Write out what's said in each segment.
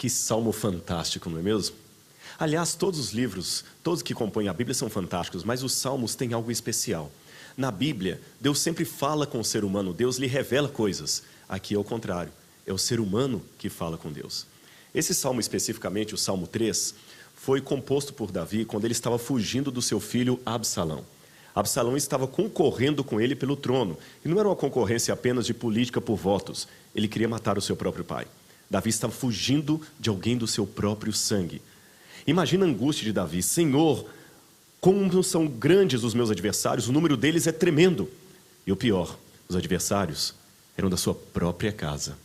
Que salmo fantástico, não é mesmo? Aliás, todos os livros, todos que compõem a Bíblia são fantásticos, mas os salmos têm algo especial. Na Bíblia, Deus sempre fala com o ser humano, Deus lhe revela coisas. Aqui é o contrário, é o ser humano que fala com Deus. Esse salmo especificamente, o Salmo 3, foi composto por Davi quando ele estava fugindo do seu filho Absalão. Absalão estava concorrendo com ele pelo trono, e não era uma concorrência apenas de política por votos, ele queria matar o seu próprio pai. Davi estava fugindo de alguém do seu próprio sangue. Imagina a angústia de Davi: Senhor, como são grandes os meus adversários, o número deles é tremendo. E o pior, os adversários eram da sua própria casa.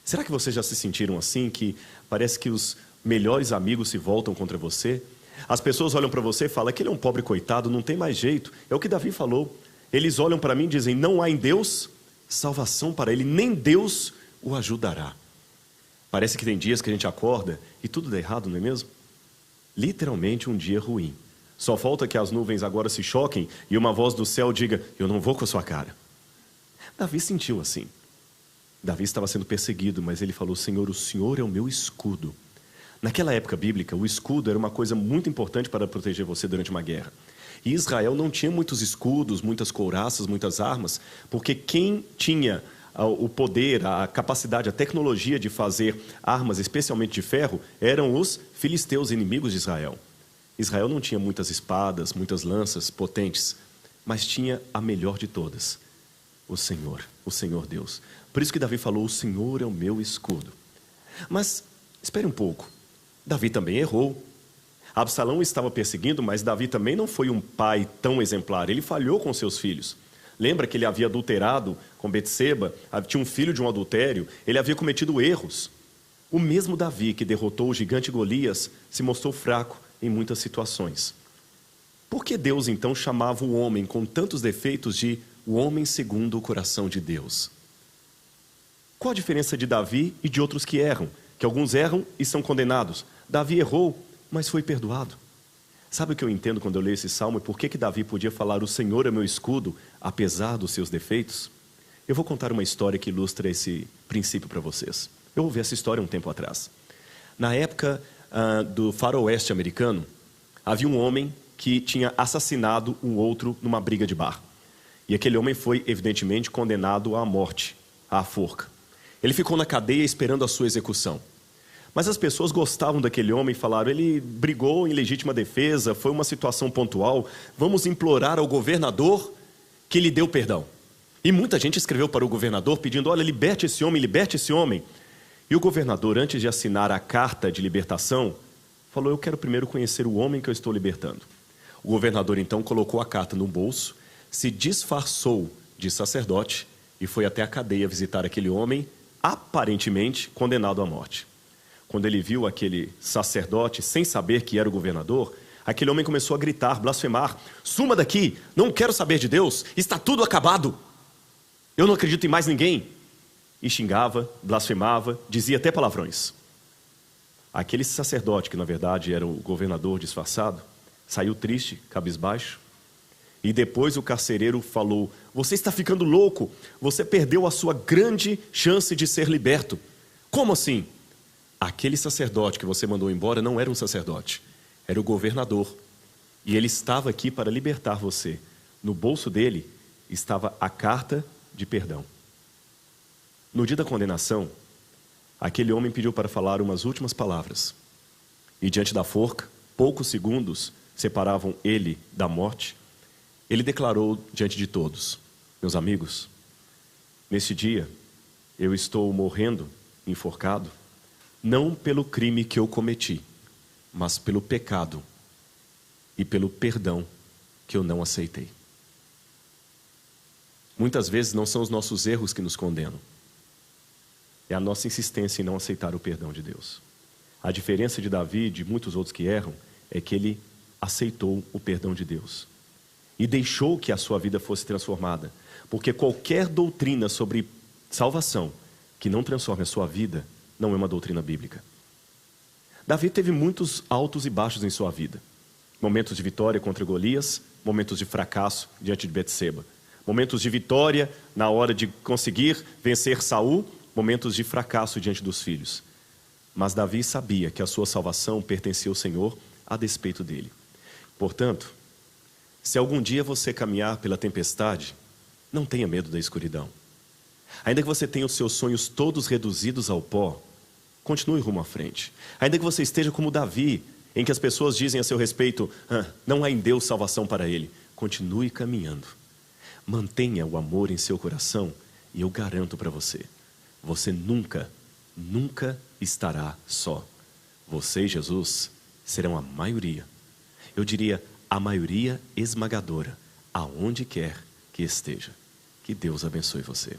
Será que vocês já se sentiram assim, que parece que os melhores amigos se voltam contra você? As pessoas olham para você e falam que ele é um pobre coitado, não tem mais jeito. É o que Davi falou. Eles olham para mim e dizem: não há em Deus salvação para ele, nem Deus o ajudará. Parece que tem dias que a gente acorda e tudo dá errado, não é mesmo? Literalmente um dia ruim. Só falta que as nuvens agora se choquem e uma voz do céu diga: eu não vou com a sua cara. Davi sentiu assim. Davi estava sendo perseguido, mas ele falou: Senhor, o Senhor é o meu escudo. Naquela época bíblica, o escudo era uma coisa muito importante para proteger você durante uma guerra. E Israel não tinha muitos escudos, muitas couraças, muitas armas, porque quem tinha o poder, a capacidade, a tecnologia de fazer armas, especialmente de ferro, eram os filisteus, inimigos de Israel. Israel não tinha muitas espadas, muitas lanças potentes, mas tinha a melhor de todas: o Senhor Deus. Por isso que Davi falou: o Senhor é o meu escudo. Mas espere um pouco, Davi também errou. Absalão estava perseguindo, mas Davi também não foi um pai tão exemplar. Ele falhou com seus filhos. Lembra que ele havia adulterado com Betseba, tinha um filho de um adultério, ele havia cometido erros. O mesmo Davi que derrotou o gigante Golias se mostrou fraco em muitas situações. Por que Deus então chamava o homem com tantos defeitos de o homem segundo o coração de Deus? Qual a diferença de Davi e de outros que erram? Que alguns erram e são condenados. Davi errou, mas foi perdoado. Sabe o que eu entendo quando eu leio esse salmo e por que Davi podia falar: o Senhor é meu escudo, apesar dos seus defeitos? Eu vou contar uma história que ilustra esse princípio para vocês. Eu ouvi essa história um tempo atrás. Na época do faroeste americano, havia um homem que tinha assassinado um outro numa briga de bar. E aquele homem foi, evidentemente, condenado à morte, à forca. Ele ficou na cadeia esperando a sua execução. Mas as pessoas gostavam daquele homem e falaram: ele brigou em legítima defesa, foi uma situação pontual, vamos implorar ao governador que lhe dê o perdão. E muita gente escreveu para o governador pedindo: olha, liberte esse homem, liberte esse homem. E o governador, antes de assinar a carta de libertação, falou: eu quero primeiro conhecer o homem que eu estou libertando. O governador então colocou a carta no bolso, se disfarçou de sacerdote e foi até a cadeia visitar aquele homem, aparentemente condenado à morte. Quando ele viu aquele sacerdote, sem saber que era o governador, aquele homem começou a gritar, blasfemar: suma daqui, não quero saber de Deus, está tudo acabado, eu não acredito em mais ninguém. E xingava, blasfemava, dizia até palavrões. Aquele sacerdote, que na verdade era o governador disfarçado, saiu triste, cabisbaixo. E depois o carcereiro falou: você está ficando louco, você perdeu a sua grande chance de ser liberto. Como assim? Aquele sacerdote que você mandou embora não era um sacerdote, era o governador. E ele estava aqui para libertar você. No bolso dele estava a carta de perdão. No dia da condenação, aquele homem pediu para falar umas últimas palavras. E diante da forca, poucos segundos separavam ele da morte. Ele declarou diante de todos: meus amigos, nesse dia eu estou morrendo enforcado, não pelo crime que eu cometi, mas pelo pecado e pelo perdão que eu não aceitei. Muitas vezes não são os nossos erros que nos condenam, é a nossa insistência em não aceitar o perdão de Deus. A diferença de Davi e de muitos outros que erram é que ele aceitou o perdão de Deus e deixou que a sua vida fosse transformada, porque qualquer doutrina sobre salvação que não transforme a sua vida não é uma doutrina bíblica. Davi teve muitos altos e baixos em sua vida. Momentos de vitória contra Golias, momentos de fracasso diante de Betseba. Momentos de vitória na hora de conseguir vencer Saul, momentos de fracasso diante dos filhos. Mas Davi sabia que a sua salvação pertencia ao Senhor a despeito dele. Portanto, se algum dia você caminhar pela tempestade, não tenha medo da escuridão. Ainda que você tenha os seus sonhos todos reduzidos ao pó, continue rumo à frente. Ainda que você esteja como Davi, em que as pessoas dizem a seu respeito, não há em Deus salvação para ele, continue caminhando. Mantenha o amor em seu coração e eu garanto para você, você nunca estará só. Você e Jesus serão a maioria. Eu diria a maioria esmagadora, aonde quer que esteja. Que Deus abençoe você.